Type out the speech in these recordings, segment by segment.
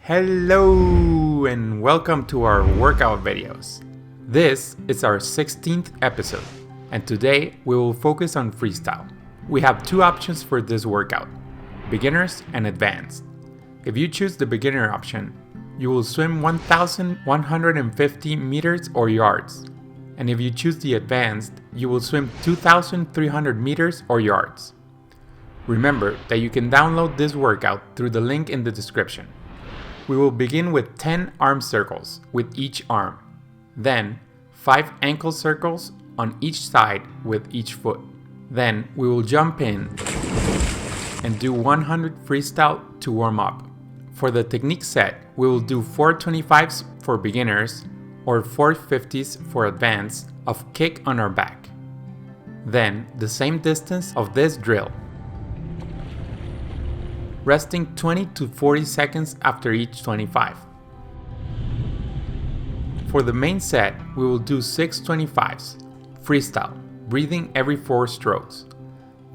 Hello and welcome to our workout videos. This is our 16th episode and today we will focus on freestyle. We have two options for this workout, beginners and advanced. If you choose the beginner option, you will swim 1,150 meters or yards. And if you choose the advanced, you will swim 2,300 meters or yards. Remember that you can download this workout through the link in the description. We will begin with 10 arm circles with each arm, then 5 ankle circles on each side with each foot. Then we will jump in and do 100 freestyle to warm up. For the technique set, we will do 425s for beginners or 450s for advanced of kick on our back. Then the same distance of this drill, resting 20 to 40 seconds after each 25. For the main set, we will do 6 25s, freestyle, breathing every 4 strokes.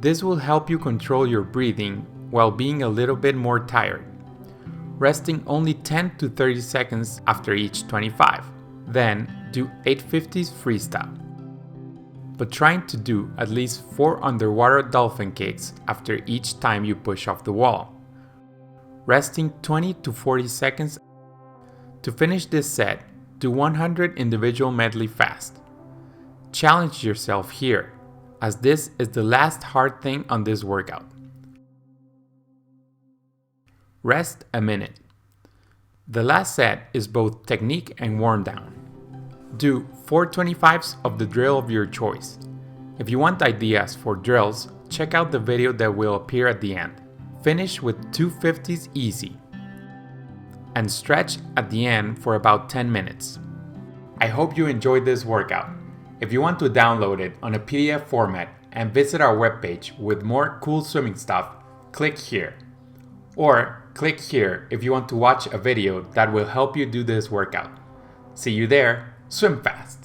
This will help you control your breathing while being a little bit more tired, resting only 10 to 30 seconds after each 25. Then do 850s freestyle, but trying to do at least 4 underwater dolphin kicks after each time you push off the wall, resting 20 to 40 seconds. To finish this set, do 100 individual medley fast. Challenge yourself here, as this is the last hard thing on this workout. Rest a minute. The last set is both technique and warm down. Do 4 25s of the drill of your choice. If you want ideas for drills, check out the video that will appear at the end. Finish with 2 50s easy. And stretch at the end for about 10 minutes. I hope you enjoyed this workout. If you want to download it on a PDF format and visit our webpage with more cool swimming stuff, click here. Or click here if you want to watch a video that will help you do this workout. See you there. Swim fast!